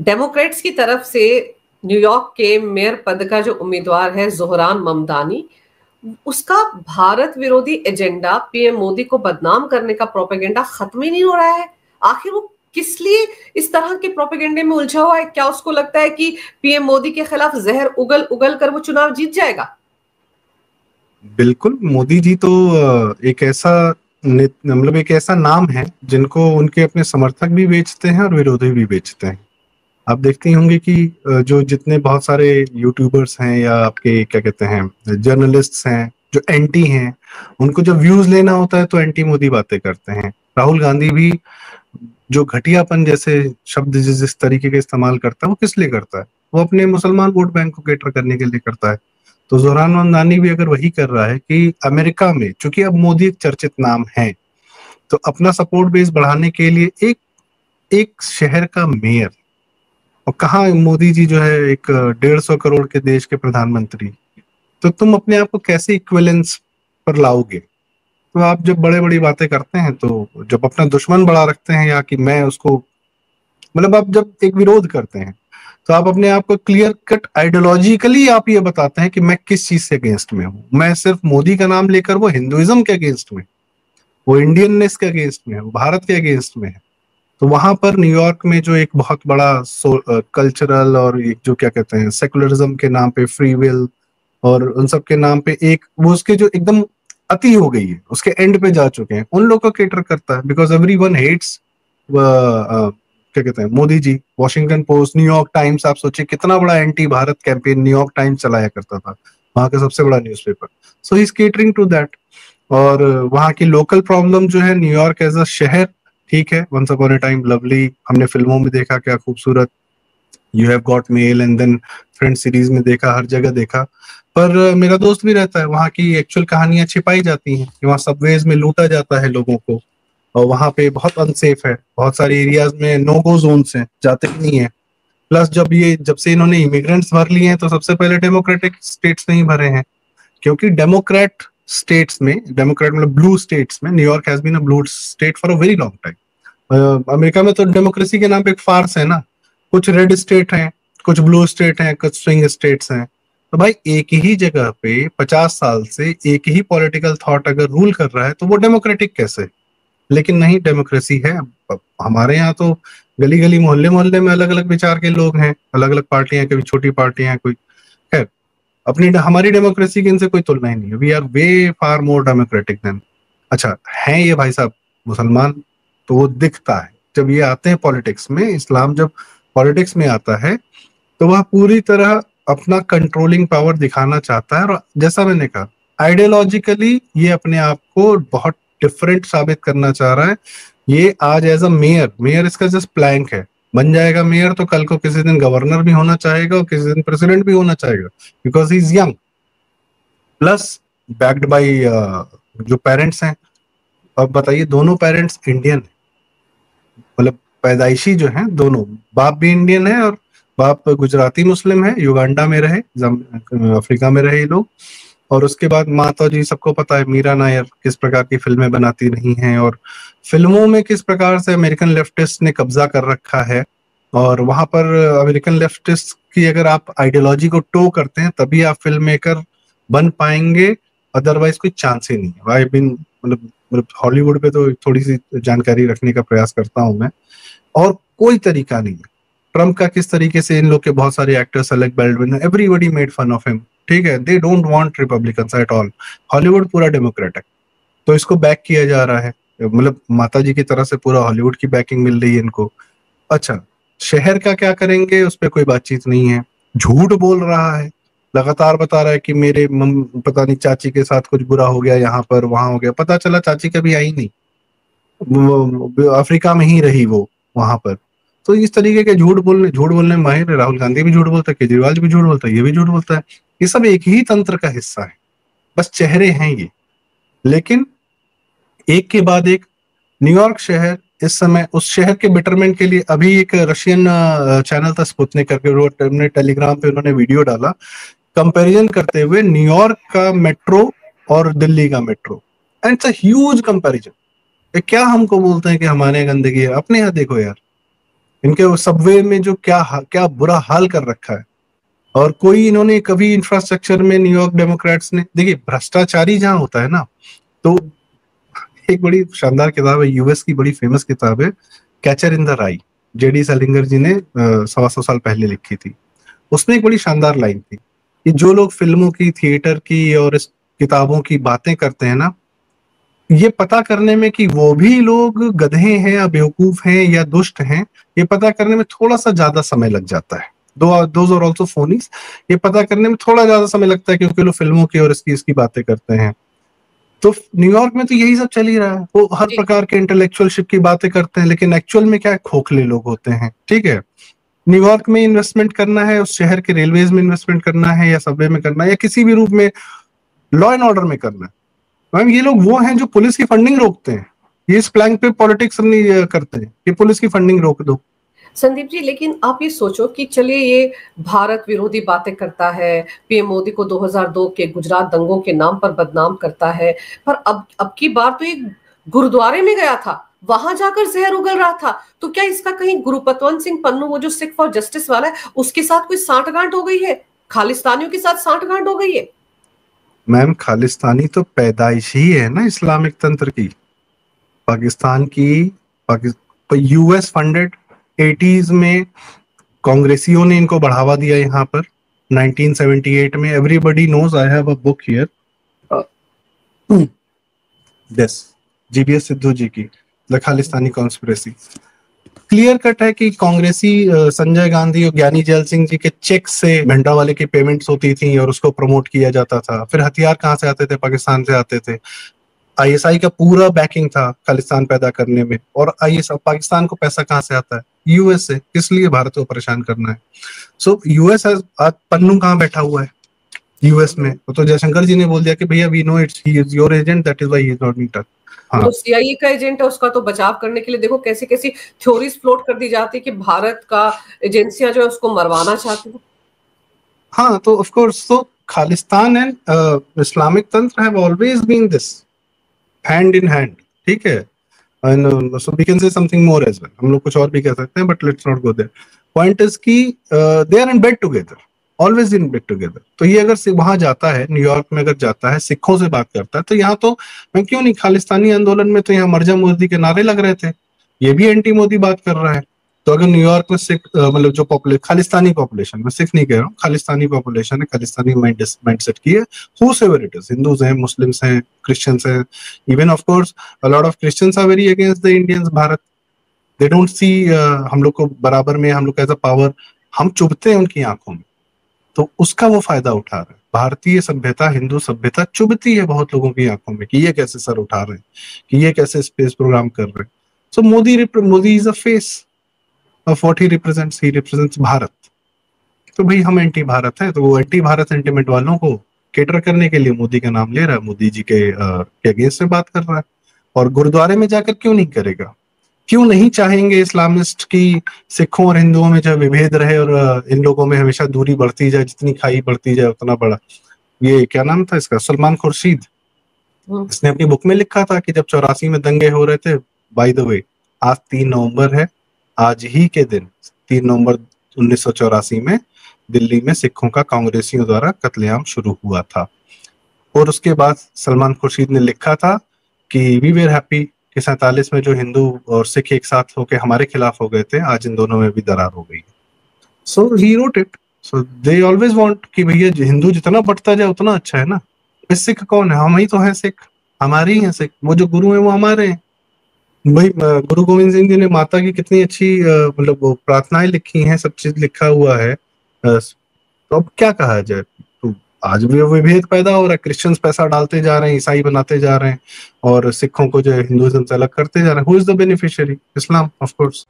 Democrats की तरफ से न्यूयॉर्क के मेयर पद का जो उम्मीदवार है ज़ोहरान ममदानी, उसका भारत विरोधी एजेंडा, पीएम मोदी को बदनाम करने का प्रोपेगेंडा खत्म ही नहीं हो रहा है। आखिर वो किस लिए इस तरह के प्रोपेगेंडे में उलझा हुआ है? क्या उसको लगता है कि पीएम मोदी के खिलाफ जहर उगल उगल कर वो चुनाव जीत जाएगा? बिल्कुल, मोदी जी तो एक ऐसा मतलब एक ऐसा नाम है जिनको उनके अपने समर्थक भी बेचते हैं और विरोधी भी बेचते हैं। आप देखते होंगे कि जो जितने बहुत सारे यूट्यूबर्स हैं या आपके क्या कहते हैं जर्नलिस्ट्स हैं जो एंटी हैं, उनको जब व्यूज लेना होता है तो एंटी मोदी बातें करते हैं। राहुल गांधी भी जो घटियापन जैसे शब्द जिस तरीके के इस्तेमाल करता है, वो किस लिए करता है? वो अपने मुसलमान वोट बैंक को कैटर करने के लिए करता है। तो जोहरान ममदानी भी अगर वही कर रहा है कि अमेरिका में, चूंकि अब मोदी एक चर्चित नाम है, तो अपना सपोर्ट बेस बढ़ाने के लिए एक एक शहर का मेयर, और कहाँ मोदी जी जो है एक 150 करोड़ के देश के प्रधानमंत्री, तो तुम अपने आप को कैसे इक्विवेलेंस पर लाओगे? तो आप जब बड़े बड़ी बातें करते हैं, तो जब अपना दुश्मन बड़ा रखते हैं, या कि मैं उसको, मतलब आप जब एक विरोध करते हैं तो आप अपने आप को क्लियर कट आइडियोलॉजिकली आप ये बताते हैं कि मैं किस चीज से अगेंस्ट में हूँ। मैं सिर्फ मोदी का नाम लेकर वो हिंदुइज्म के अगेंस्ट में, वो इंडियननेस के अगेंस्ट में है, वो भारत के अगेंस्ट में है। तो वहां पर न्यूयॉर्क में जो एक बहुत बड़ा कल्चरल और एक जो क्या कहते हैं सेकुलरिज्म के नाम पे फ्री विल और उन सब के नाम पे एक वो उसके जो एकदम अति हो गई है, उसके एंड पे जा चुके हैं, उन लोगों को केटर करता है। बिकॉज एवरी वन हेट्स क्या कहते हैं Modi ji. Washington Post, New York Times, आप सोचिए कितना बड़ा anti Bharat campaign New York Times चलाया करता था, वहां का सबसे बड़ा newspaper. So he is catering to that. और वहाँ की लोकल प्रॉब्लम जो है, न्यूयॉर्क एज अ शहर ठीक है, once upon a time lovely, हमने फिल्मों में देखा क्या खूबसूरत, you have got mail and then friend series में देखा, हर जगह देखा। पर मेरा दोस्त भी रहता है, वहाँ की एक्चुअल कहानियां छिपाई जाती हैं कि वहाँ सबवेज में लूटा जाता है लोगों को, और वहाँ पे बहुत अनसेफ है, बहुत सारे एरियाज में नो गो जोन्स हैं, जाते ही नहीं है। प्लस जब से इन्होंने इमिग्रेंट्स भर लिए हैं, तो सबसे पहले डेमोक्रेटिक स्टेट्स नहीं भरे हैं, क्योंकि डेमोक्रेट स्टेट्स में, डेमोक्रेट मतलब ब्लू स्टेट्स में, New York has been a blue state for a very long time. America में तो डेमोक्रेसी के नाम पे एक फार्स है ना, कुछ रेड स्टेट हैं, कुछ ब्लू स्टेट हैं, कुछ स्विंग स्टेट्स हैं। तो भाई एक ही जगह पे 50 साल से एक ही पॉलिटिकल थॉट अगर रूल कर रहा है, तो वो डेमोक्रेटिक कैसे? लेकिन नहीं, डेमोक्रेसी है। अब हमारे यहाँ तो गली गली मोहल्ले मोहल्ले में अलग अलग विचार के लोग हैं, अलग अलग पार्टियां, कभी छोटी पार्टियां, कोई खैर। अपनी हमारी डेमोक्रेसी की इनसे कोई तुलना ही नहीं है। We are way far more democratic than. अच्छा है ये भाई साहब मुसलमान, तो वो दिखता है जब ये आते हैं पॉलिटिक्स में। इस्लाम जब पॉलिटिक्स में आता है, तो वह पूरी तरह अपना कंट्रोलिंग पावर दिखाना चाहता है, और जैसा मैंने कहा आइडियोलॉजिकली ये अपने आप को बहुत डिफरेंट साबित करना चाह रहा है। ये आज एज अ मेयर, मेयर इसका जस्ट प्लैंक है। बन जाएगा मेयर तो कल को किसी दिन गवर्नर भी होना चाहेगा और किसी दिन प्रेसिडेंट भी होना चाहेगा, because he is young, plus backed by जो पेरेंट्स हैं। अब बताइए, दोनों पेरेंट्स इंडियन है, मतलब पैदाइशी जो है दोनों, बाप भी इंडियन है और बाप गुजराती मुस्लिम है, युगांडा में रहे, अफ्रीका में रहे ये लोग। और उसके बाद माता जी, सबको पता है मीरा नायर किस प्रकार की फिल्में बनाती रही हैं, और फिल्मों में किस प्रकार से अमेरिकन लेफ्टिस्ट ने कब्जा कर रखा है। और वहां पर अमेरिकन लेफ्टिस्ट की अगर आप आइडियोलॉजी को टो करते हैं, तभी आप फिल्म मेकर बन पाएंगे, अदरवाइज कोई चांस ही नहीं है। आई बिन मतलब हॉलीवुड पे तो थोड़ी सी जानकारी रखने का प्रयास करता हूं मैं, और कोई तरीका नहीं है। ट्रम्प का किस तरीके से इन लोग के बहुत सारे actors, Alec Baldwin, everybody made fun of him, ठीक है, they don't want Republicans at all. Hollywood पूरा डेमोक्रेट है, तो इसको बैक किया जा रहा है, मतलब माता जी की तरह से पूरा हॉलीवुड की बैकिंग मिल रही है इनको। अच्छा, शहर का क्या करेंगे उस पर कोई बातचीत नहीं है। झूठ बोल रहा है, लगातार बता रहा है कि मेरे पता नहीं चाची के साथ कुछ बुरा हो गया, यहाँ पर वहां हो गया, पता चला चाची कभी आई नहीं, अफ्रीका में ही रही वो वहां पर। तो इस तरीके के झूठ बोलने में माहिर है। राहुल गांधी भी झूठ बोलता है, केजरीवाल भी झूठ बोलता है, ये भी झूठ बोलता है। ये सब एक ही तंत्र का हिस्सा है, बस चेहरे हैं ये। लेकिन एक के बाद एक न्यूयॉर्क शहर इस समय, उस शहर के बेटरमेंट के लिए, अभी एक रशियन चैनल था स्पुतनिक करके, उन्होंने टेलीग्राम पे उन्होंने वीडियो डाला कंपैरिजन करते हुए न्यूयॉर्क का मेट्रो और दिल्ली का metro, and it's a huge comparison. क्या हमको बोलते हैं कि हमारे यहाँ गंदगी है? अपने यहाँ देखो यार, इनके सबवे में जो क्या बुरा हाल कर रखा है। और कोई इन्होंने कभी इंफ्रास्ट्रक्चर में, न्यूयॉर्क डेमोक्रेट्स ने, देखिए भ्रष्टाचारी जहां होता है ना, तो एक बड़ी शानदार किताब है, यूएस की बड़ी फेमस किताब है, कैचर इन द राई, जेडी सैलिंगर जी ने 125 साल पहले लिखी थी। उसमें एक बड़ी शानदार लाइन थी कि जो लोग फिल्मों की, थिएटर की और इस किताबों की बातें करते हैं ना, ये पता करने में कि वो भी लोग गधे हैं या बेवकूफ हैं या दुष्ट हैं, ये पता करने में थोड़ा सा ज्यादा समय लग जाता है। Those are also phonies. ये पता करने में थोड़ा ज्यादा समय लगता है क्योंकि लोग फिल्मों की और इसकी बातें करते हैं। तो न्यूयॉर्क में तो यही सब चल ही रहा है, वो हर प्रकार के इंटेलेक्चुअलशिप की बातें करते हैं, लेकिन एक्चुअल में क्या है, खोखले लोग होते हैं। ठीक है, न्यूयॉर्क में इन्वेस्टमेंट करना है, उस शहर के रेलवेज में इन्वेस्टमेंट करना है, या सबवे में करना है, या किसी भी रूप में लॉ एंड ऑर्डर में करना है, मैम ये लोग वो हैं जो पुलिस की फंडिंग रोकते हैं। ये इस प्लैंक पे पॉलिटिक्स नहीं करते हैं कि पुलिस की फंडिंग रोक दो। संदीप जी, लेकिन आप ये सोचो कि चलिए ये भारत विरोधी बातें करता है, पीएम मोदी को 2002 के गुजरात दंगों के नाम पर बदनाम करता है, पर अब की बार तो ये गुरुद्वारे में गया था, वहां जाकर जहर उगल रहा था। तो क्या इसका कहीं गुरुपतवंत सिंह पन्नू, वो जो सिख फॉर जस्टिस वाला है, उसके साथ कोई सांठगांठ हो गई है, खालिस्तानियों के साथ सांठगांठ हो गई है? मैम खालिस्तानी तो पैदाइश ही है ना इस्लामिक तंत्र की, पाकिस्तान की। यूएस फंडेड 80s में कांग्रेसियों ने इनको बढ़ावा दिया यहाँ पर। 1978 में, everybody knows, I have a book here, this GBS Sidhu ji की the Khalistani conspiracy. Clear cut है कि कांग्रेसी संजय गांधी और ज्ञानी जैल सिंह जी के चेक से भिंडरावाले की पेमेंट्स होती थी और उसको प्रमोट किया जाता था। फिर हथियार कहाँ से आते थे? पाकिस्तान से आते थे। आईएसआई का पूरा बैकिंग था खालिस्तान पैदा करने में। और आईएसआई, पाकिस्तान को पैसा कहाँ से आता है? यूएस से। किस लिए भारत को परेशान करना है? सो यूएस, आज पन्नू कहाँ बैठा हुआ है यूएस में? तो जयशंकर जी ने बोल दिया कि भैया we know it's he is your agent, that is why he is not being touch. तो सीआईए का एजेंट है, उसका तो बचाव करने के लिए देखो कैसी कैसी थ्योरीज फ्लोट कर दी जाती है कि भारत का एजेंसियां जो है उसको मरवाना चाहती है। हाँ, तो ऑफ कोर्स, तो खालिस्तान एंड इस्लामिक तंत्र have always been this, hand in hand. ठीक है, and so we can say something more as well. हम लोग कुछ और भी कह सकते हैं, but let's not go there. Point is कि they are in bed together, always in bed together. तो ये अगर वहां जाता है, न्यूयॉर्क में अगर जाता है, सिखों से बात करता है, तो यहाँ तो मैं क्यों नहीं, खालिस्तानी आंदोलन में तो यहाँ मर्जा मोदी के नारे लग रहे थे, ये भी एंटी मोदी बात कर रहा है। तो अगर न्यूयॉर्क में सिख, मतलब जो खालिस्तानी पॉपुलेशन, मैं सिख नहीं कह रहा हूँ, खालिस्तानी पॉपुलेशन है, खालिस्तानी माइंडसेट की है, हूएवर इट इज, हिंदूज हैं, मुस्लिम्स हैं, क्रिश्चियंस हैं, even of course a lot of Christians are very against the Indians Bharat. They don't see हम लोग को बराबर में, हम लोग एज अ पावर, हम चुभते हैं उनकी आंखों में। तो उसका वो फायदा उठा रहे हैं। भारतीय सभ्यता, हिंदू सभ्यता चुभती है बहुत लोगों की आंखों में कि ये कैसे सर उठा रहे हैं, कि ये कैसे स्पेस प्रोग्राम कर रहे हैं। So Modi is a face of what he represents Bharat. तो भाई हम एंटी भारत है, तो वो एंटी भारत सेंटिमेंट वालों को केटर करने के लिए मोदी का नाम ले रहा है, मोदी जी के अगेंस्ट में बात कर रहा है। और गुरुद्वारे में जाकर क्यों नहीं करेगा? क्यों नहीं चाहेंगे इस्लामिस्ट की सिखों और हिंदुओं में जो विभेद रहे और इन लोगों में हमेशा दूरी बढ़ती जाए, जितनी खाई बढ़ती जाए उतना बड़ा। ये क्या नाम था इसका, सलमान खुर्शीद, इसने अपनी बुक में लिखा था कि जब 84 में दंगे हो रहे थे, बाय द वे आज 3 नवंबर है, आज ही के दिन 3 नवंबर 1984 में दिल्ली में सिखों का कांग्रेसियों द्वारा कत्लेआम शुरू हुआ था। और उसके बाद सलमान खुर्शीद ने लिखा था कि वी वेर हैप्पी कि 47 में जो हिंदू और सिख एक साथ होकर हमारे खिलाफ हो गए थे, आज इन दोनों में भी दरार हो गई। So he wrote it. So they always want कि भैया हिंदू जितना बढ़ता जाए उतना अच्छा है ना। सिख कौन है? हम ही तो हैं सिख, हमारे ही हैं सिख। वो जो गुरु हैं वो हमारे हैं भाई। गुरु गोविंद सिंह जी ने माता की कितनी अच्छी मतलब वो प्रार्थनाएं लिखी हैं, सब चीज लिखा हुआ है। तो अब क्या कहा जाए? तो आज भी वो विभेद पैदा हो रहा है, क्रिश्चियंस पैसा डालते जा रहे हैं, ईसाई बनाते जा रहे हैं, और सिखों को जो हिंदुइज्म से अलग करते जा रहे हैं। Who is the beneficiary? Islam, of course.